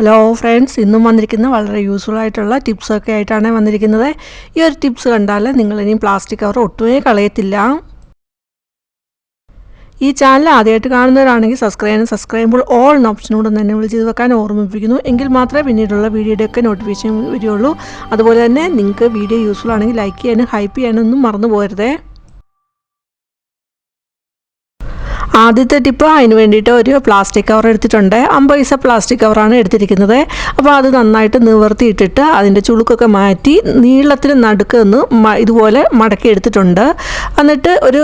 Hello friends, ഇന്നും വന്നിരിക്കുന്ന വളരെ യൂസ്ഫുൾ ആയിട്ടുള്ള ടിപ്സൊക്കെ ആയിട്ടാണ് വന്നിരിക്കുന്നത്. ഈ ഒരു ടിപ്സ് കണ്ടാൽ നിങ്ങളിനി പ്ലാസ്റ്റിക് കവർ ഒട്ടുമേ കളയത്തില്ല. ഈ ചാനൽ ആദ്യമായിട്ട് കാണുന്നവരാണെങ്കിൽ സബ്സ്ക്രൈബ് ചെയ്യുമ്പോൾ ഓൾ എന്ന ഓപ്ഷനോട് തന്നെ ചെയ്ത് വെക്കാൻ ഓർമ്മിപ്പിക്കുന്നു. എങ്കിൽ മാത്രമേ പിന്നീടുള്ള വീഡിയോയുടെയൊക്കെ നോട്ടിഫിക്കേഷൻ വരികയുള്ളൂ. അതുപോലെ തന്നെ നിങ്ങൾക്ക് വീഡിയോ യൂസ്ഫുൾ ആണെങ്കിൽ ലൈക്ക് ചെയ്യാനും ഹൈപ്പ് ചെയ്യാനൊന്നും മറന്നു പോകരുതേ. ആദ്യത്തെ ടിപ്പ്, അതിന് വേണ്ടിയിട്ട് ഒരു പ്ലാസ്റ്റിക് കവർ എടുത്തിട്ടുണ്ട്. 50 പൈസ പ്ലാസ്റ്റിക് കവറാണ് എടുത്തിരിക്കുന്നത്. അപ്പോൾ അത് നന്നായിട്ട് നിവർത്തിയിട്ടിട്ട് അതിൻ്റെ ചുളുക്കൊക്കെ മാറ്റി നീളത്തിന് നടുക്കൊന്ന് ഇതുപോലെ മടക്കി എടുത്തിട്ടുണ്ട്. എന്നിട്ട് ഒരു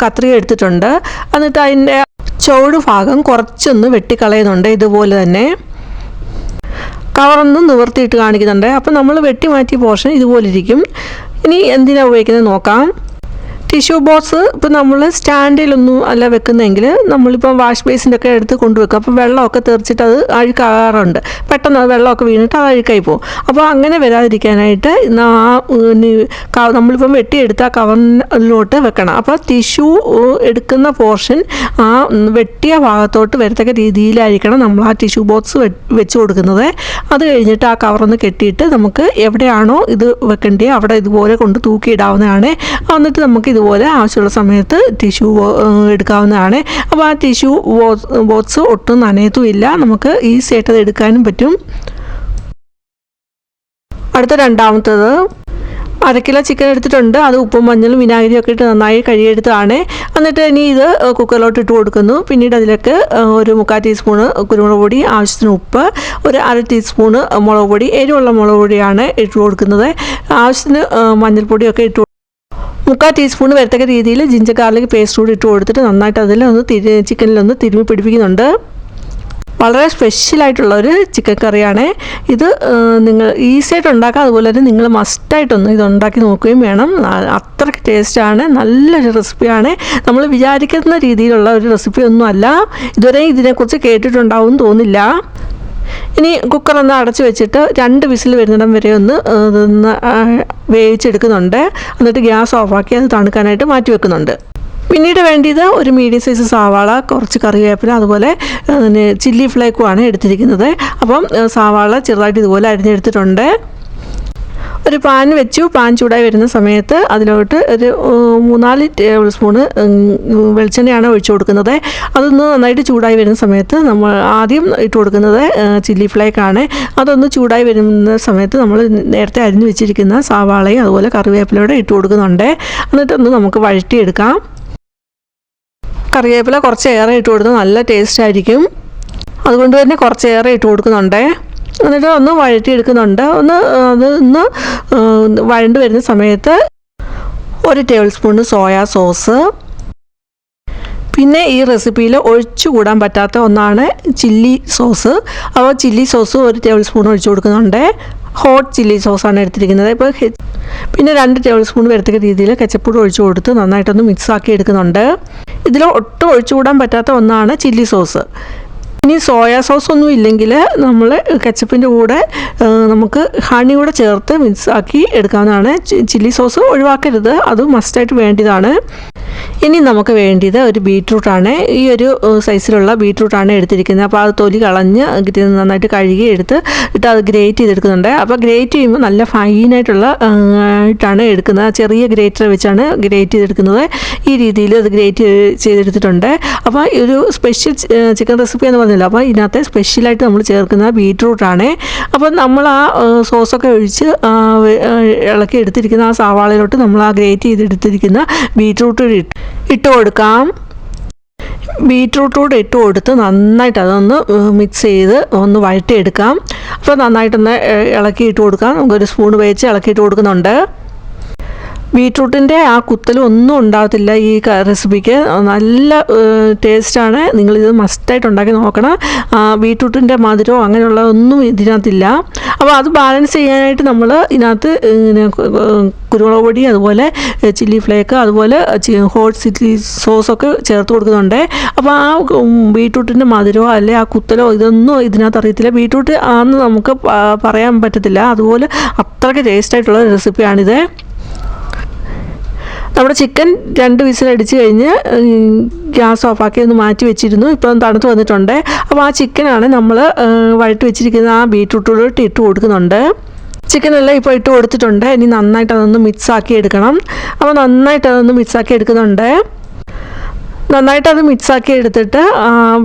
കത്രിക എടുത്തിട്ടുണ്ട്. എന്നിട്ട് അതിൻ്റെ ചുവട് ഭാഗം കുറച്ചൊന്ന് വെട്ടിക്കളയുന്നുണ്ട്. ഇതുപോലെ തന്നെ കവറൊന്ന് നിവർത്തിയിട്ട് കാണിക്കുന്നുണ്ട്. അപ്പോൾ നമ്മൾ വെട്ടി മാറ്റിയ പോർഷൻ ഇതുപോലെ ഇരിക്കും. ഇനി എന്തിനാണ് ഉപയോഗിക്കുന്നത് നോക്കാം. ടിഷ്യൂ ബോക്സ് ഇപ്പോൾ നമ്മൾ സ്റ്റാൻഡിലൊന്നും അല്ല വെക്കുന്നതെങ്കിൽ നമ്മളിപ്പം വാഷ് ബേസിൻ്റെ ഒക്കെ എടുത്ത് കൊണ്ടുവെക്കും. അപ്പോൾ വെള്ളമൊക്കെ തെറിച്ചിട്ട് അത് അഴുക്കാറുണ്ട്. പെട്ടെന്ന് വെള്ളമൊക്കെ വീണിട്ട് അത് അഴുക്കായി പോകും. അപ്പോൾ അങ്ങനെ വരാതിരിക്കാനായിട്ട് നമ്മളിപ്പം വെട്ടിയെടുത്ത കവറിലോട്ട് വെക്കണം. അപ്പോൾ ടിഷ്യൂ എടുക്കുന്ന പോർഷൻ ആ വെട്ടിയ ഭാഗത്തോട്ട് വരത്തക്ക രീതിയിലായിരിക്കണം നമ്മൾ ആ ടിഷ്യൂ ബോക്സ് വെച്ച് കൊടുക്കുന്നത്. അത് കഴിഞ്ഞിട്ട് ആ കവറൊന്ന് കെട്ടിയിട്ട് നമുക്ക് എവിടെയാണോ ഇത് വെക്കേണ്ടത് അവിടെ ഇതുപോലെ കൊണ്ട് തൂക്കിയിടാവുന്നതാണ്. എന്നിട്ട് നമുക്ക് ഇതുപോലെ ആവശ്യമുള്ള സമയത്ത് ടിഷ്യൂ എടുക്കാവുന്നതാണ്. അപ്പോൾ ആ ടിഷ്യൂ ബോക്സ് ഒട്ടും നനയത്തുമില്ല. നമുക്ക് ഈസി ആയിട്ട് അത് എടുക്കാനും പറ്റും. അടുത്ത രണ്ടാമത്തത്, 1/2 കിലോ ചിക്കൻ എടുത്തിട്ടുണ്ട്. അത് ഉപ്പും മഞ്ഞളും വിനാഗിരിയും ഒക്കെ ഇട്ട് നന്നായി കഴുകിയെടുത്തതാണ്. എന്നിട്ട് ഇനി ഇത് കുക്കറിലോട്ട് ഇട്ട് കൊടുക്കുന്നു. പിന്നീട് അതിലേക്ക് ഒരു 3/4 ടീസ്പൂണ് കുരുമുളക് പൊടി, ആവശ്യത്തിന് ഉപ്പ്, ഒരു 1/2 ടീസ്പൂണ് മുളക് പൊടി, എരിവുള്ള മുളക് പൊടിയാണ് ഇട്ട് കൊടുക്കുന്നത്. ആവശ്യത്തിന് മഞ്ഞൾപ്പൊടിയൊക്കെ ഇട്ട് 3/4 ടീസ്പൂൺ വരത്തക്ക രീതിയിൽ ജിഞ്ചർ ഗാർലിക് പേസ്റ്റ് കൂടി ഇട്ട് കൊടുത്തിട്ട് നന്നായിട്ട് അതിലൊന്ന് ചിക്കനിലൊന്ന് തിരുമ്മി പിടിപ്പിക്കുന്നുണ്ട്. വളരെ സ്പെഷ്യലായിട്ടുള്ള ഒരു ചിക്കൻ കറിയാണ് ഇത്. നിങ്ങൾ ഈസി ആയിട്ട് ഉണ്ടാക്കുക. അതുപോലെ തന്നെ നിങ്ങൾ മസ്റ്റായിട്ടൊന്ന് ഇത് ഉണ്ടാക്കി നോക്കുകയും വേണം. അത്രയ്ക്ക് ടേസ്റ്റാണ്. നല്ലൊരു റെസിപ്പിയാണ്. നമ്മൾ വിചാരിക്കുന്ന രീതിയിലുള്ള ഒരു റെസിപ്പി ഒന്നുമല്ല. ഇതുവരെ ഇതിനെക്കുറിച്ച് കേട്ടിട്ടുണ്ടാവും തോന്നില്ല. ഇനി കുക്കറൊന്ന് അടച്ചു വെച്ചിട്ട് 2 വിസിൽ വരുന്നിടം വരെ ഒന്ന് വേവിച്ചെടുക്കുന്നുണ്ട്. എന്നിട്ട് ഗ്യാസ് ഓഫാക്കി അത് തണുക്കാനായിട്ട് മാറ്റി വെക്കുന്നുണ്ട്. പിന്നീട് വേണ്ടിയത് ഒരു മീഡിയം സൈസ് സവാള, കുറച്ച് കറിവേപ്പില, അതുപോലെ ചില്ലി ഫ്ലേക്കുമാണ് എടുത്തിരിക്കുന്നത്. അപ്പം സവാള ചെറുതായിട്ട് ഇതുപോലെ അരിഞ്ഞെടുത്തിട്ടുണ്ട്. ഒരു പാൻ വെച്ചു. പാൻ ചൂടായി വരുന്ന സമയത്ത് അതിലോട്ട് ഒരു 3-4 ടേബിൾ സ്പൂണ് വെളിച്ചെണ്ണയാണ് ഒഴിച്ചു കൊടുക്കുന്നത്. അതൊന്ന് നന്നായിട്ട് ചൂടായി വരുന്ന സമയത്ത് നമ്മൾ ആദ്യം ഇട്ട് കൊടുക്കുന്നത് ചില്ലി ഫ്ലേക്കാണ്. അതൊന്ന് ചൂടായി വരുന്ന സമയത്ത് നമ്മൾ നേരത്തെ അരിഞ്ഞു വെച്ചിരിക്കുന്ന സവാളയും അതുപോലെ കറിവേപ്പിലയോടെ ഇട്ട് കൊടുക്കുന്നുണ്ട്. എന്നിട്ടൊന്ന് നമുക്ക് വഴറ്റിയെടുക്കാം. കറിവേപ്പില കുറച്ചേറെ ഇട്ട് കൊടുത്താൽ നല്ല ടേസ്റ്റ് ആയിരിക്കും. അതുകൊണ്ട് തന്നെ കുറച്ചേറെ ഇട്ട് കൊടുക്കുന്നുണ്ട്. എന്നിട്ട് ഒന്ന് വഴറ്റിയെടുക്കുന്നുണ്ട്. ഒന്ന് വഴണ്ട് വരുന്ന സമയത്ത് 1 ടേബിൾ സ്പൂൺ സോയാ സോസ്, പിന്നെ ഈ റെസിപ്പിയിൽ ഒഴിച്ചുകൂടാൻ പറ്റാത്ത ഒന്നാണ് ചില്ലി സോസ്. അപ്പോൾ ചില്ലി സോസ് 1 ടേബിൾ സ്പൂൺ ഒഴിച്ചു കൊടുക്കുന്നുണ്ട്. ഹോട്ട് ചില്ലി സോസാണ് എടുത്തിരിക്കുന്നത്. ഇപ്പോൾ പിന്നെ 2 ടേബിൾ സ്പൂൺ വരത്തക്ക രീതിയിൽ കെച്ചപ്പൂടി ഒഴിച്ചു കൊടുത്ത് നന്നായിട്ടൊന്ന് മിക്സാക്കി എടുക്കുന്നുണ്ട്. ഇതിൽ ഒട്ടും ഒഴിച്ചുകൂടാൻ പറ്റാത്ത ഒന്നാണ് ചില്ലി സോസ്. ഇനി സോയാ സോസ് ഒന്നും ഇല്ലെങ്കിൽ നമ്മൾ കെച്ചപ്പിൻ്റെ കൂടെ നമുക്ക് ഹണി കൂടെ ചേർത്ത് മിക്സാക്കി എടുക്കാവുന്നതാണ്. ചില്ലി സോസ് ഒഴിവാക്കരുത്, അത് മസ്റ്റായിട്ട് വേണ്ടതാണ്. ഇനി നമുക്ക് വേണ്ടിയത് ഒരു ബീറ്റ്റൂട്ടാണ്. ഈ ഒരു സൈസിലുള്ള ബീറ്റ്റൂട്ടാണ് എടുത്തിരിക്കുന്നത്. അപ്പോൾ അത് തൊലി കളഞ്ഞ് നന്നായിട്ട് കഴുകി ഇട്ട് അത് ഗ്രേറ്റ് ചെയ്തെടുക്കുന്നുണ്ട്. അപ്പോൾ ഗ്രേറ്റ് ചെയ്യുമ്പോൾ നല്ല ഫൈനായിട്ടുള്ള ആയിട്ടാണ് എടുക്കുന്നത്. ചെറിയ ഗ്രേറ്റർ വെച്ചാണ് ഗ്രേറ്റ് ചെയ്തെടുക്കുന്നത്. ഈ രീതിയിൽ അത് ഗ്രേറ്റ് ചെയ്തെടുത്തിട്ടുണ്ട്. അപ്പോൾ ഒരു സ്പെഷ്യൽ ചിക്കൻ റെസിപ്പി എന്ന് പറഞ്ഞല്ലോ. അപ്പോൾ ഇതിനകത്ത് സ്പെഷ്യലായിട്ട് നമ്മൾ ചേർക്കുന്ന ബീറ്റ്റൂട്ടാണ്. അപ്പോൾ നമ്മൾ ആ സോസൊക്കെ ഒഴിച്ച് ഇളക്കി എടുത്തിരിക്കുന്ന ആ സവാളയിലോട്ട് നമ്മൾ ആ ഗ്രേറ്റ് ചെയ്തെടുത്തിരിക്കുന്ന ബീറ്റ്റൂട്ട് ഇട്ട് കൊടുക്കാം. ബീറ്റ്റൂട്ടൂടെ ഇട്ട് കൊടുത്ത് നന്നായിട്ട് അതൊന്ന് മിക്സ് ചെയ്ത് ഒന്ന് വഴറ്റിയെടുക്കാം. അപ്പോൾ നന്നായിട്ടൊന്ന് ഇളക്കി ഇട്ട് കൊടുക്കാം. നമുക്കൊരു സ്പൂൺ വെച്ച് ഇളക്കിയിട്ട് കൊടുക്കുന്നുണ്ട്. ബീറ്റ്റൂട്ടിൻ്റെ ആ കുത്തലും ഒന്നും ഉണ്ടാകത്തില്ല ഈ റെസിപ്പിക്ക്. നല്ല ടേസ്റ്റാണ്. നിങ്ങളിത് മസ്റ്റായിട്ട് ഉണ്ടാക്കി നോക്കണം. ബീറ്റ്റൂട്ടിൻ്റെ മധുരമോ അങ്ങനെയുള്ള ഒന്നും ഇതിനകത്തില്ല. അപ്പോൾ അത് ബാലൻസ് ചെയ്യാനായിട്ട് നമ്മൾ ഇതിനകത്ത് കുരുമുളക് പൊടി, അതുപോലെ ചില്ലി ഫ്ലേക്ക്, അതുപോലെ ഹോട്ട് ചില്ലി സോസൊക്കെ ചേർത്ത് കൊടുക്കുന്നുണ്ട്. അപ്പോൾ ആ ബീറ്റ്റൂട്ടിൻ്റെ മധുരമോ അല്ലെ ആ കുത്തലോ ഇതൊന്നും ഇതിനകത്ത് അറിയത്തില്ല. ബീറ്റ്റൂട്ട് ആണെന്ന് നമുക്ക് പറയാൻ പറ്റത്തില്ല. അതുപോലെ അത്രയ്ക്ക് ടേസ്റ്റായിട്ടുള്ള റെസിപ്പിയാണിത്. നമ്മുടെ ചിക്കൻ 2 വിസിലടിച്ച് കഴിഞ്ഞ് ഗ്യാസ് ഓഫാക്കി ഒന്ന് മാറ്റി വെച്ചിരുന്നു. ഇപ്പോൾ തണുത്ത് വന്നിട്ടുണ്ട്. അപ്പോൾ ആ ചിക്കനാണ് നമ്മൾ വഴറ്റി വെച്ചിരിക്കുന്ന ആ ബീറ്റ്റൂട്ടിലോട്ട് ഇട്ട് കൊടുക്കുന്നുണ്ട്. ചിക്കനെല്ലാം ഇപ്പോൾ ഇട്ട് കൊടുത്തിട്ടുണ്ട്. ഇനി നന്നായിട്ട് അതൊന്ന് മിക്സാക്കി എടുക്കണം. അപ്പോൾ നന്നായിട്ട് അതൊന്ന് മിക്സാക്കി എടുക്കുന്നുണ്ട്. നന്നായിട്ട് അത് മിക്സാക്കി എടുത്തിട്ട്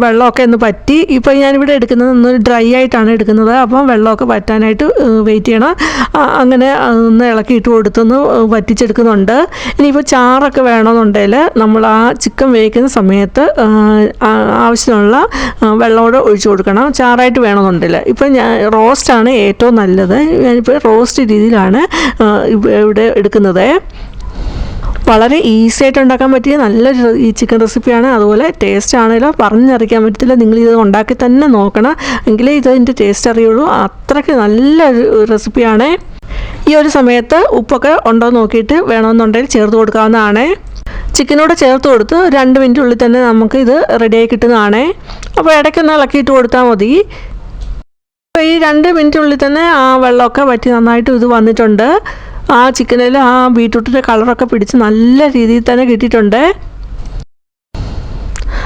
വെള്ളമൊക്കെ ഒന്ന് പറ്റി. ഇപ്പോൾ ഞാനിവിടെ എടുക്കുന്നത് ഒന്ന് ഡ്രൈ ആയിട്ടാണ് എടുക്കുന്നത്. അപ്പം വെള്ളമൊക്കെ പറ്റാനായിട്ട് വെയിറ്റ് ചെയ്യണം. അങ്ങനെ ഒന്ന് ഇളക്കിയിട്ട് കൊടുത്തൊന്ന് വറ്റിച്ചെടുക്കുന്നുണ്ട്. ഇനിയിപ്പോൾ ചാറൊക്കെ വേണമെന്നുണ്ടെങ്കിൽ നമ്മൾ ആ ചിക്കൻ വേവിക്കുന്ന സമയത്ത് ആവശ്യമുള്ള വെള്ളമോടെ ഒഴിച്ചു കൊടുക്കണം, ചാറായിട്ട് വേണമെന്നുണ്ടെങ്കിൽ. ഇപ്പം ഞാൻ റോസ്റ്റാണ് ഏറ്റവും നല്ലത്. ഞാനിപ്പോൾ റോസ്റ്റ് രീതിയിലാണ് ഇവിടെ എടുക്കുന്നത്. വളരെ ഈസി ആയിട്ട് ഉണ്ടാക്കാൻ പറ്റിയ നല്ലൊരു ഈ ചിക്കൻ റെസിപ്പിയാണ്. അതുപോലെ ടേസ്റ്റ് ആണെങ്കിലും പറഞ്ഞറിയിക്കാൻ പറ്റത്തില്ല. നിങ്ങളിത് ഉണ്ടാക്കി തന്നെ നോക്കണം, എങ്കിലേ ഇതിൻ്റെ ടേസ്റ്റ് അറിയുള്ളൂ. അത്രയ്ക്ക് നല്ലൊരു റെസിപ്പിയാണ്. ഈ ഒരു സമയത്ത് ഉപ്പൊക്കെ ഉണ്ടോ നോക്കിയിട്ട് വേണമെന്നുണ്ടെങ്കിൽ ചേർത്ത് കൊടുക്കാവുന്നതാണ്. ചിക്കനോട് ചേർത്ത് കൊടുത്ത് 2 മിനിറ്റിനുള്ളിൽ തന്നെ നമുക്ക് ഇത് റെഡിയായി കിട്ടുന്നതാണ്. അപ്പോൾ ഇടയ്ക്കൊന്ന് ഇളക്കിയിട്ട് കൊടുത്താൽ മതി. അപ്പോൾ ഈ 2 മിനിറ്റിനുള്ളിൽ തന്നെ ആ വെള്ളമൊക്കെ വറ്റി നന്നായിട്ട് ഇത് വന്നിട്ടുണ്ട്. ആ ചിക്കനിൽ ആ ബീറ്റ്റൂട്ടിൻ്റെ കളറൊക്കെ പിടിച്ച് നല്ല രീതിയിൽ തന്നെ കിട്ടിയിട്ടുണ്ട്.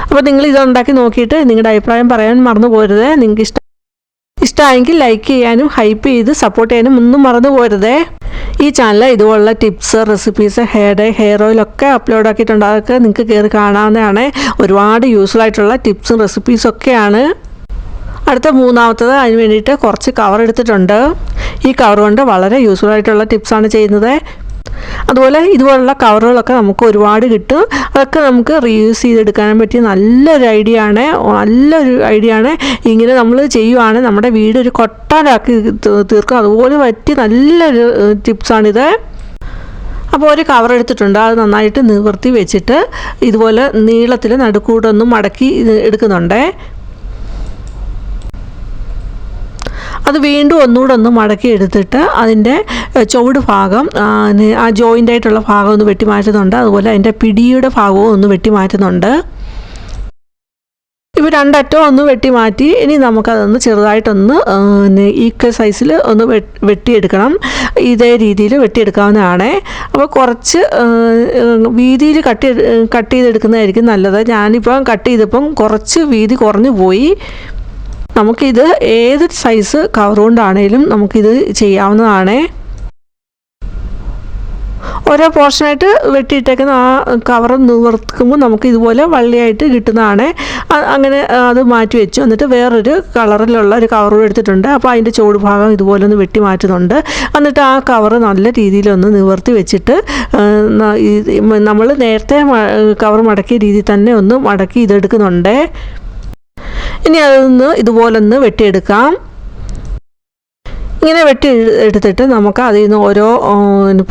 അപ്പോൾ നിങ്ങൾ ഇതുണ്ടാക്കി നോക്കിയിട്ട് നിങ്ങളുടെ അഭിപ്രായം പറയാൻ മറന്നു പോരുത്. നിങ്ങൾക്ക് ഇഷ്ടമായെങ്കിൽ ലൈക്ക് ചെയ്യാനും ഹൈപ്പ് ചെയ്ത് സപ്പോർട്ട് ചെയ്യാനും ഒന്നും മറന്നു പോരുത്. ഈ ചാനൽ ഇതുപോലുള്ള ടിപ്സ്, റെസിപ്പീസ്, ഹെയർ ഓയിലൊക്കെ അപ്ലോഡ് ആക്കിയിട്ടുണ്ട്. അതൊക്കെ നിങ്ങൾക്ക് കയറി കാണാവുന്നതാണ്. ഒരുപാട് യൂസ്ഫുൾ ആയിട്ടുള്ള ടിപ്സും റെസിപ്പീസും ഒക്കെയാണ്. അടുത്ത മൂന്നാമത്തത് അതിന് വേണ്ടിയിട്ട് കുറച്ച് കവർ എടുത്തിട്ടുണ്ട്. ഈ കവർ കൊണ്ട് വളരെ യൂസ്ഫുൾ ആയിട്ടുള്ള ടിപ്സാണ് ചെയ്യുന്നത്. അതുപോലെ ഇതുപോലുള്ള കവറുകളൊക്കെ നമുക്ക് ഒരുപാട് കിട്ടും. അതൊക്കെ നമുക്ക് റീയൂസ് ചെയ്തെടുക്കാനും പറ്റിയ നല്ലൊരു ഐഡിയ ആണ്. ഇങ്ങനെ നമ്മൾ ചെയ്യുവാണ് നമ്മുടെ വീട് ഒരു കൊട്ടാരമാക്കി തീർക്കും. അതുപോലെ പറ്റിയ നല്ലൊരു ടിപ്സാണിത്. അപ്പോൾ ഒരു കവർ എടുത്തിട്ടുണ്ട്. അത് നന്നായിട്ട് നിവർത്തി വെച്ചിട്ട് ഇതുപോലെ നീളത്തിൽ നടുക്കൂടൊന്നും മടക്കി എടുക്കുന്നുണ്ട്. അത് വീണ്ടും ഒന്നുകൂടെ ഒന്ന് മടക്കി എടുത്തിട്ട് അതിൻ്റെ ചുവട് ഭാഗം, ആ ജോയിൻ്റ് ആയിട്ടുള്ള ഭാഗം ഒന്ന് വെട്ടി മാറ്റുന്നുണ്ട്. അതുപോലെ അതിൻ്റെ പിടിയുടെ ഭാഗവും ഒന്ന് വെട്ടി മാറ്റുന്നുണ്ട്. ഇപ്പോൾ 2 അറ്റവും ഒന്ന് വെട്ടി മാറ്റി. ഇനി നമുക്കതൊന്ന് ചെറുതായിട്ടൊന്ന് ഈക്വൽ സൈസിൽ ഒന്ന് വെട്ടിയെടുക്കണം. ഇതേ രീതിയിൽ വെട്ടിയെടുക്കാവുന്നതാണ്. അപ്പോൾ കുറച്ച് വീതിയിൽ കട്ട് ചെയ്തെടുക്കുന്നതായിരിക്കും നല്ലത്. ഞാനിപ്പം കട്ട് ചെയ്തപ്പം കുറച്ച് വീതി കുറഞ്ഞു പോയി. നമുക്കിത് ഏത് സൈസ് കവർ കൊണ്ടാണേലും നമുക്കിത് ചെയ്യാവുന്നതാണ്. ഓരോ പോർഷനായിട്ട് വെട്ടിയിട്ടേക്കുന്ന ആ കവർ നിവർത്തുമ്പോൾ നമുക്ക് ഇതുപോലെ വള്ളിയായിട്ട് കിട്ടുന്നതാണ്. അങ്ങനെ അത് മാറ്റി വെച്ചു. എന്നിട്ട് വേറൊരു കളറിലുള്ള ഒരു കവറും എടുത്തിട്ടുണ്ട്. അപ്പോൾ അതിൻ്റെ ചുവട് ഭാഗം ഇതുപോലെ ഒന്ന് വെട്ടി മാറ്റുന്നുണ്ട്. എന്നിട്ട് ആ കവർ നല്ല രീതിയിലൊന്ന് നിവർത്തി വെച്ചിട്ട് നമ്മൾ നേരത്തെ കവർ മടക്കിയ രീതിയിൽ തന്നെ ഒന്ന് മടക്കി ഇതെടുക്കുന്നുണ്ട്. ഇനി അതൊന്ന് ഇതുപോലൊന്ന് വെട്ടിയെടുക്കാം. ഇങ്ങനെ വെട്ടി എടുത്തിട്ട് നമുക്ക് അതിൽ നിന്ന് ഓരോ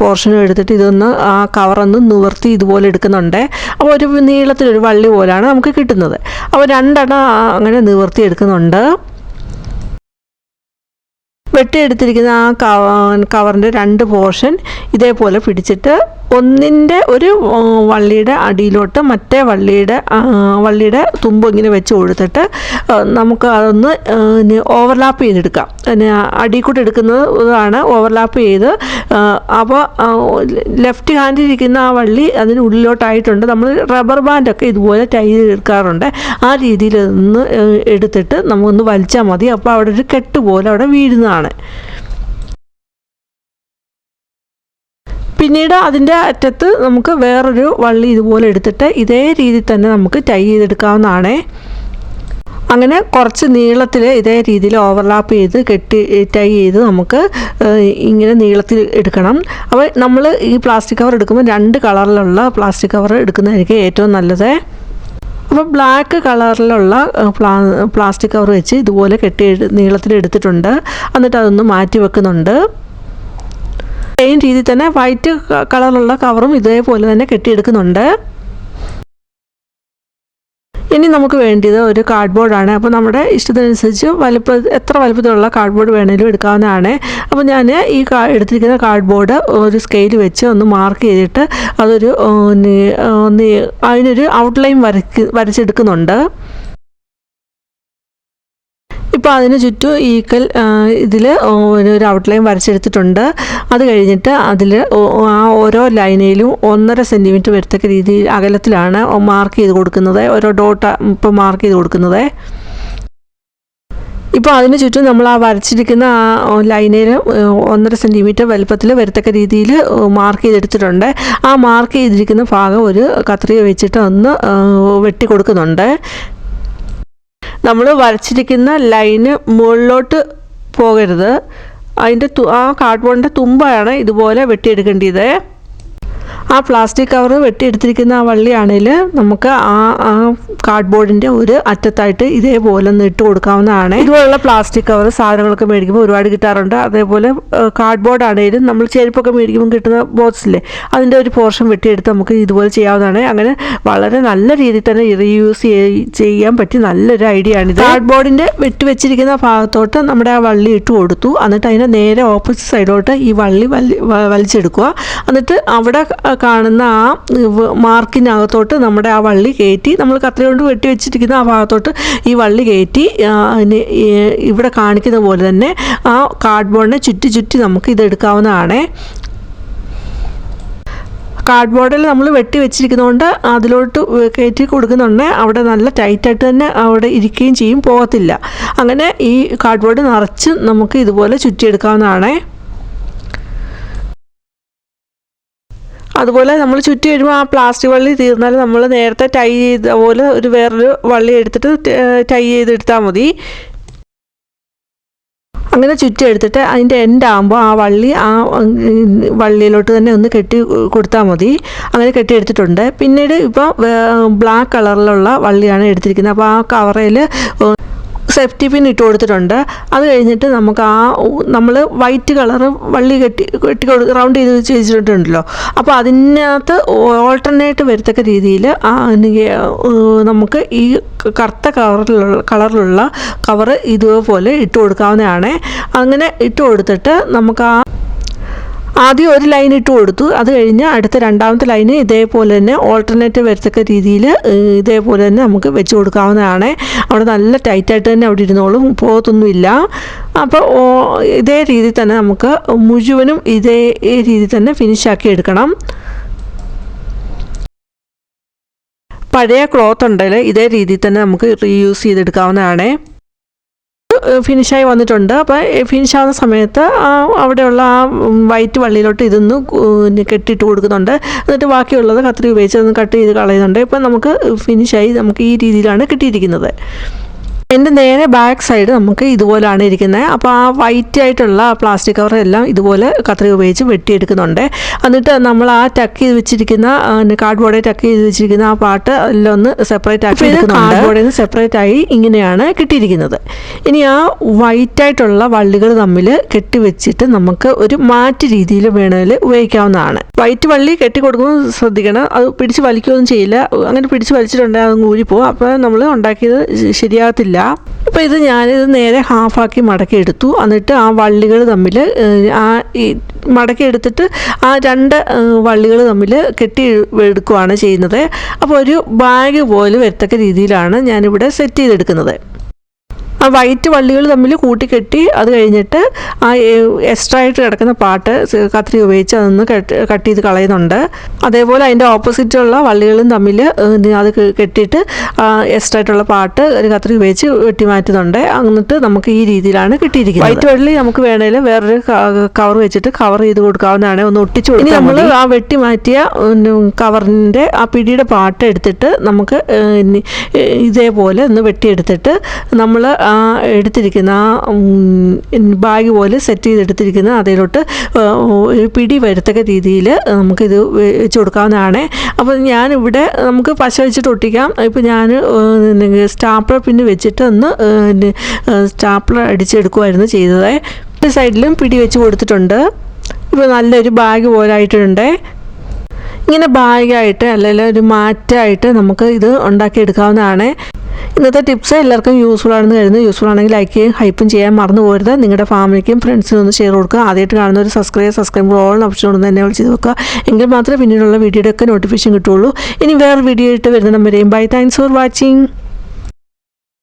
പോർഷനും എടുത്തിട്ട് ഇതൊന്ന് ആ കവറൊന്ന് നിവർത്തി ഇതുപോലെ എടുക്കുന്നുണ്ട്. അപ്പോൾ ഒരു നീളത്തിലൊരു വള്ളി പോലെയാണ് നമുക്ക് കിട്ടുന്നത്. അപ്പോൾ 2 അങ്ങനെ നിവർത്തി എടുക്കുന്നുണ്ട്. വെട്ടിയെടുത്തിരിക്കുന്ന ആ കവറിൻ്റെ 2 പോർഷൻ ഇതേപോലെ പിടിച്ചിട്ട് ഒന്നിൻ്റെ ഒരു വള്ളിയുടെ അടിയിലോട്ട് മറ്റേ വള്ളിയുടെ തുമ്പ് ഇങ്ങനെ വെച്ച് കൊടുത്തിട്ട് നമുക്ക് അതൊന്ന് ഓവർലാപ്പ് ചെയ്തെടുക്കാം. അടിയിൽ കൂടെ എടുക്കുന്നതാണ് ഓവർലാപ്പ് ചെയ്ത്. അപ്പോൾ ലെഫ്റ്റ് ഹാൻഡിലിരിക്കുന്ന ആ വള്ളി അതിന് ഉള്ളിലോട്ടായിട്ടുണ്ട്. നമ്മൾ റബ്ബർ ബാൻഡൊക്കെ ഇതുപോലെ ടൈ ചെയ്തെടുക്കാറുണ്ട്. ആ രീതിയിൽ ഒന്ന് എടുത്തിട്ട് നമുക്കൊന്ന് വലിച്ചാൽ മതി. അപ്പോൾ അവിടെ ഒരു കെട്ട് പോലെ അവിടെ വീഴുന്നതാണ്. പിന്നീട് അതിൻ്റെ അറ്റത്ത് നമുക്ക് വേറൊരു വള്ളി ഇതുപോലെ എടുത്തിട്ട് ഇതേ രീതിയിൽ തന്നെ നമുക്ക് ടൈ ചെയ്തെടുക്കാവുന്നതാണ്. അങ്ങനെ കുറച്ച് നീളത്തിൽ ഇതേ രീതിയിൽ ഓവർലാപ്പ് ചെയ്ത് ടൈ ചെയ്ത് നമുക്ക് ഇങ്ങനെ നീളത്തിൽ എടുക്കണം. അപ്പോൾ നമ്മൾ ഈ പ്ലാസ്റ്റിക് കവർ എടുക്കുമ്പോൾ 2 കളറിലുള്ള പ്ലാസ്റ്റിക് കവർ എടുക്കുന്നതായിരിക്കും ഏറ്റവും നല്ലത്. അപ്പോൾ ബ്ലാക്ക് കളറിലുള്ള പ്ലാസ്റ്റിക് കവർ വെച്ച് ഇതുപോലെ നീളത്തിൽ എടുത്തിട്ടുണ്ട്. എന്നിട്ട് അതൊന്ന് മാറ്റി വെക്കുന്നുണ്ട്. സെയിം രീതിയിൽ തന്നെ വൈറ്റ് കളറുള്ള കവറും ഇതേപോലെ തന്നെ കെട്ടിയെടുക്കുന്നുണ്ട്. ഇനി നമുക്ക് വേണ്ടിയത് ഒരു കാർഡ്ബോർഡാണ്. അപ്പോൾ നമ്മുടെ ഇഷ്ടത്തിനനുസരിച്ച് എത്ര വലുപ്പത്തിലുള്ള കാർഡ്ബോർഡ് വേണമെങ്കിലും എടുക്കാവുന്നതാണ്. അപ്പോൾ ഞാൻ ഈ എടുത്തിരിക്കുന്ന കാർഡ്ബോർഡ് ഒരു സ്കെയിൽ വെച്ച് ഒന്ന് മാർക്ക് ചെയ്തിട്ട് അതൊരു അതിനൊരു ഔട്ട്ലൈൻ വരച്ചെടുക്കുന്നുണ്ട്. ഇപ്പോൾ അതിന് ചുറ്റും ഈക്വൽ ഇതിൽ ഒരു ഔട്ട്ലൈൻ വരച്ചെടുത്തിട്ടുണ്ട്. അത് കഴിഞ്ഞിട്ട് അതിൽ ആ ഓരോ ലൈനിലും 1.5 സെൻറ്റിമീറ്റർ വരത്തക്ക രീതിയിൽ അകലത്തിലാണ് മാർക്ക് ചെയ്ത് കൊടുക്കുന്നത്. ഓരോ ഡോട്ട് ഇപ്പോൾ മാർക്ക് ചെയ്ത് കൊടുക്കുന്നത്. ഇപ്പോൾ അതിന് ചുറ്റും നമ്മൾ ആ വരച്ചിരിക്കുന്ന ആ ലൈനിൽ 1.5 സെൻറ്റിമീറ്റർ വലുപ്പത്തിൽ വരത്തക്ക രീതിയിൽ മാർക്ക് ചെയ്തെടുത്തിട്ടുണ്ട്. ആ മാർക്ക് ചെയ്തിരിക്കുന്ന ഭാഗം ഒരു കത്രിക വെച്ചിട്ട് ഒന്ന് വെട്ടി കൊടുക്കുന്നുണ്ട്. നമ്മൾ വരച്ചിരിക്കുന്ന ലൈന് മുകളിലോട്ട് പോകരുത്. അതിൻ്റെ ആ കാർഡ്ബോർഡിൻ്റെ തുമ്പാണ് ഇതുപോലെ വെട്ടിയെടുക്കേണ്ടത്. ആ പ്ലാസ്റ്റിക് കവർ വെട്ടിയെടുത്തിരിക്കുന്ന ആ വള്ളിയാണെങ്കിൽ നമുക്ക് ആ കാർഡ്ബോർഡിൻ്റെ ഒരു അറ്റത്തായിട്ട് ഇതേപോലെ ഒന്ന് ഇട്ട് കൊടുക്കാവുന്നതാണ്. ഇതുപോലുള്ള പ്ലാസ്റ്റിക് കവർ സാധനങ്ങളൊക്കെ മേടിക്കുമ്പോൾ ഒരുപാട് കിട്ടാറുണ്ട്. അതേപോലെ കാർഡ്ബോർഡ് ആണെങ്കിലും നമ്മൾ ചെരുപ്പൊക്കെ മേടിക്കുമ്പോൾ കിട്ടുന്ന ബോക്സില്ലേ, അതിൻ്റെ ഒരു പോർഷൻ വെട്ടിയെടുത്ത് നമുക്ക് ഇതുപോലെ ചെയ്യാവുന്നതാണ്. അങ്ങനെ വളരെ നല്ല രീതിയിൽ തന്നെ റീയൂസ് ചെയ്യാൻ പറ്റി നല്ലൊരു ഐഡിയ ആണിത്. കാർഡ്ബോർഡിൻ്റെ വെച്ചിരിക്കുന്ന ഭാഗത്തോട്ട് നമ്മുടെ ആ വള്ളി ഇട്ട് കൊടുത്തു. എന്നിട്ട് അതിൻ്റെ നേരെ ഓപ്പോസിറ്റ് സൈഡോട്ട് ഈ വള്ളി വലിച്ചെടുക്കുക. എന്നിട്ട് അവിടെ കാണുന്ന ആ മാർക്കിനകത്തോട്ട് നമ്മുടെ ആ വള്ളി കയറ്റി, നമ്മൾ കത്രിക കൊണ്ട് വെട്ടി വെച്ചിരിക്കുന്ന ആ ഭാഗത്തോട്ട് ഈ വള്ളി കയറ്റി ഇവിടെ കാണിക്കുന്ന പോലെ തന്നെ ആ കാർഡ്ബോർഡിനെ ചുറ്റി നമുക്ക് ഇതെടുക്കാവുന്നതാണ്. കാർഡ്ബോർഡിൽ നമ്മൾ വെട്ടി വെച്ചിരിക്കുന്നതുകൊണ്ട് അതിലോട്ട് കയറ്റി കൊടുക്കുന്നുണ്ട്. അവിടെ നല്ല ടൈറ്റായിട്ട് തന്നെ അവിടെ ഇരിക്കുകയും ചെയ്യും, പോകത്തില്ല. അങ്ങനെ ഈ കാർഡ്ബോർഡ് നിറച്ച് നമുക്ക് ഇതുപോലെ ചുറ്റിയെടുക്കാവുന്നതാണ്. അതുപോലെ നമ്മൾ ചുറ്റി വരുമ്പോൾ ആ പ്ലാസ്റ്റിക് വള്ളി തീർന്നാൽ നമ്മൾ നേരത്തെ ടൈ ചെയ്ത പോലെ വേറൊരു വള്ളി എടുത്തിട്ട് ടൈ ചെയ്തെടുത്താൽ മതി. അങ്ങനെ ചുറ്റി എടുത്തിട്ട് അതിൻ്റെ എൻഡ് ആകുമ്പോൾ ആ വള്ളിയിലോട്ട് തന്നെ ഒന്ന് കെട്ടി കൊടുത്താൽ മതി. അങ്ങനെ കെട്ടിയെടുത്തിട്ടുണ്ട്. പിന്നീട് ഇപ്പോൾ ബ്ലാക്ക് കളറിലുള്ള വള്ളിയാണ് എടുത്തിരിക്കുന്നത്. അപ്പോൾ ആ കവറയിൽ സേഫ്റ്റി പിൻ ഇട്ട് കൊടുത്തിട്ടുണ്ട്. അത് കഴിഞ്ഞിട്ട് നമുക്ക് നമ്മൾ വൈറ്റ് കളറ് വള്ളി കെട്ടി റൗണ്ട് ചെയ്ത് വെച്ചിട്ടുണ്ടല്ലോ, അപ്പോൾ അതിനകത്ത് ഓൾട്ടർനേറ്റ് വരത്തക്ക രീതിയിൽ നമുക്ക് ഈ കറുത്ത കളറിലുള്ള കവറ് ഇതുപോലെ ഇട്ട് കൊടുക്കാവുന്നതാണ്. അങ്ങനെ ഇട്ട് കൊടുത്തിട്ട് നമുക്ക് ആദ്യം ഒരു ലൈൻ ഇട്ട് കൊടുത്തു. അത് കഴിഞ്ഞ് അടുത്ത രണ്ടാമത്തെ ലൈന് ഇതേപോലെ തന്നെ ഓൾട്ടർനേറ്റ് വരത്തക്ക രീതിയിൽ ഇതേപോലെ തന്നെ നമുക്ക് വെച്ച് കൊടുക്കാവുന്നതാണ്. അവിടെ നല്ല ടൈറ്റായിട്ട് തന്നെ അവിടെ ഇരുന്നോളും, പോകത്തൊന്നുമില്ല. അപ്പോൾ ഇതേ രീതിയിൽ തന്നെ നമുക്ക് മുഴുവനും ഇതേ രീതിയിൽ തന്നെ ഫിനിഷാക്കി എടുക്കണം. പഴയ ക്ലോത്ത് ഉണ്ടെങ്കിൽ ഇതേ രീതിയിൽ തന്നെ നമുക്ക് റീയൂസ് ചെയ്തെടുക്കാവുന്നതാണ്. ഫിനിഷായി വന്നിട്ടുണ്ട്. അപ്പോൾ ഫിനിഷാവുന്ന സമയത്ത് അവിടെയുള്ള ആ വൈറ്റ് വള്ളിയിലോട്ട് ഇതൊന്ന് കെട്ടിയിട്ട് കൊടുക്കുന്നുണ്ട്. എന്നിട്ട് ബാക്കിയുള്ളത് കത്രിക ഉപയോഗിച്ച് ഒന്ന് കട്ട് ചെയ്ത് കളയുന്നുണ്ട്. ഇപ്പം നമുക്ക് ഫിനിഷായി നമുക്ക് ഈ രീതിയിലാണ് കിട്ടിയിരിക്കുന്നത്. എൻ്റെ നേരെ ബാക്ക് സൈഡ് നമുക്ക് ഇതുപോലെയാണ് ഇരിക്കുന്നത്. അപ്പോൾ ആ വൈറ്റ് ആയിട്ടുള്ള പ്ലാസ്റ്റിക് കവർ എല്ലാം ഇതുപോലെ കത്രിക ഉപയോഗിച്ച് വെട്ടിയെടുക്കുന്നുണ്ട്. എന്നിട്ട് നമ്മൾ ആ ടക്ക് ചെയ്ത് വെച്ചിരിക്കുന്ന കാർഡ്ബോർഡിൽ ടക്ക് ചെയ്ത് വെച്ചിരിക്കുന്ന ആ പാർട്ട് എല്ലാം ഒന്ന് സെപ്പറേറ്റ് ആക്കി കാർഡ്ബോർഡിൽ നിന്ന് സെപ്പറേറ്റ് ആയി ഇങ്ങനെയാണ് കിട്ടിയിരിക്കുന്നത്. ഇനി ആ വൈറ്റ് ആയിട്ടുള്ള വള്ളികൾ തമ്മിൽ കെട്ടിവെച്ചിട്ട് നമുക്ക് ഒരു മാറ്റ് രീതിയിൽ വേണമെങ്കിൽ ഉപയോഗിക്കാവുന്നതാണ്. വൈറ്റ് വള്ളി കെട്ടി കൊടുക്കുമ്പോൾ ശ്രദ്ധിക്കണം, അത് പിടിച്ച് വലിക്കുകയൊന്നും ചെയ്യില്ല. അങ്ങനെ പിടിച്ച് വലിച്ചിട്ടുണ്ടെങ്കിൽ അത് ഊരിപ്പോവും. അപ്പോൾ നമ്മൾ ഉണ്ടാക്കിയത് ശരിയാകത്തില്ല. ഇപ്പോൾ ഞാനിത് നേരെ ഹാഫാക്കി മടക്കിയെടുത്തു. എന്നിട്ട് ആ വള്ളികൾ തമ്മിൽ മടക്കിയെടുത്തിട്ട് ആ രണ്ട് വള്ളികൾ തമ്മിൽ കെട്ടി എടുക്കുകയാണ് ചെയ്യുന്നത്. അപ്പോൾ ഒരു ബാഗ് പോലെ വരത്തക്ക രീതിയിലാണ് ഞാനിവിടെ സെറ്റ് ചെയ്തെടുക്കുന്നത്. ആ വൈറ്റ് വള്ളികൾ തമ്മിൽ കൂട്ടിക്കെട്ടി അത് കഴിഞ്ഞിട്ട് ആ എക്സ്ട്രാ ആയിട്ട് കിടക്കുന്ന പാർട്ട് കത്രിക ഉപയോഗിച്ച് അതൊന്ന് കട്ട് ചെയ്ത് കളയുന്നുണ്ട്. അതേപോലെ അതിൻ്റെ ഓപ്പോസിറ്റുള്ള വള്ളികളും തമ്മിൽ അത് കെട്ടിയിട്ട് എക്സ്ട്രാ ആയിട്ടുള്ള പാർട്ട് ഒരു കത്രിക ഉപയോഗിച്ച് വെട്ടി മാറ്റുന്നുണ്ട്. എന്നിട്ട് നമുക്ക് ഈ രീതിയിലാണ് കിട്ടിയിരിക്കുന്നത്. വൈറ്റ് വള്ളി നമുക്ക് വേണമെങ്കിൽ വേറൊരു കവർ വെച്ചിട്ട് കവർ ചെയ്ത് കൊടുക്കാവുന്നതാണ്, ഒന്ന് ഒട്ടിച്ചു കൊടുക്കാം. ഇനി നമ്മൾ ആ വെട്ടി മാറ്റിയ കവറിൻ്റെ ആ പിടിയുടെ പാർട്ട് എടുത്തിട്ട് നമുക്ക് ഇതേപോലെ ഒന്ന് വെട്ടിയെടുത്തിട്ട് നമ്മൾ എടുത്തിരിക്കുന്ന ബാഗ് പോലെ സെറ്റ് ചെയ്തെടുത്തിരിക്കുന്ന അതിലോട്ട് ഒരു പിടി വരത്തക്ക രീതിയിൽ നമുക്കിത് വെച്ച് കൊടുക്കാവുന്നതാണ്. അപ്പോൾ ഞാനിവിടെ നമുക്ക് പശ വെച്ചിട്ട് ഒട്ടിക്കാം. ഇപ്പോൾ ഞാൻ സ്റ്റാപ്ലർ പിന്നെ വെച്ചിട്ട് ഒന്ന് സ്റ്റാപ്ലർ അടിച്ചെടുക്കുമായിരുന്നു ചെയ്തത്. ഒരു സൈഡിലും പിടി വെച്ച് കൊടുത്തിട്ടുണ്ട്. ഇപ്പോൾ നല്ലൊരു ബാഗ് പോലെ ആയിട്ടുണ്ട്. ഇങ്ങനെ ബാഗായിട്ട് അല്ലെങ്കിൽ ഒരു മാറ്റായിട്ട് നമുക്ക് ഇത് ഉണ്ടാക്കിയെടുക്കാവുന്നതാണ്. ഇന്നത്തെ ടിപ്സ് എല്ലാവർക്കും യൂസ്ഫുൾ ആണെന്ന് കരുതുന്നു. യൂസ്ഫുൾ ആണെങ്കിൽ ലൈക്ക് ചെയ്യുകയും ഹൈപ്പും ചെയ്യാൻ മറന്നു പോകരുത്. നിങ്ങളുടെ ഫാമിലിക്കും ഫ്രണ്ട്സിനും ഒന്ന് ഷെയർ കൊടുക്കുക. ആദ്യമായിട്ട് കാണുന്ന ഒരു സബ്സ്ക്രൈബ് ഓൾ ഓപ്ഷൻ കൊണ്ട് തന്നെ വിളിച്ച് നോക്കുക. എങ്കിൽ മാത്രമേ പിന്നീടുള്ള വീഡിയോയുടെ ഒക്കെ നോട്ടിഫിക്കേഷൻ കിട്ടുള്ളൂ. ഇനി വേറെ വീഡിയോ ആയിട്ട് വരുന്ന നമ്പരെയും ബൈ. Thanks for watching.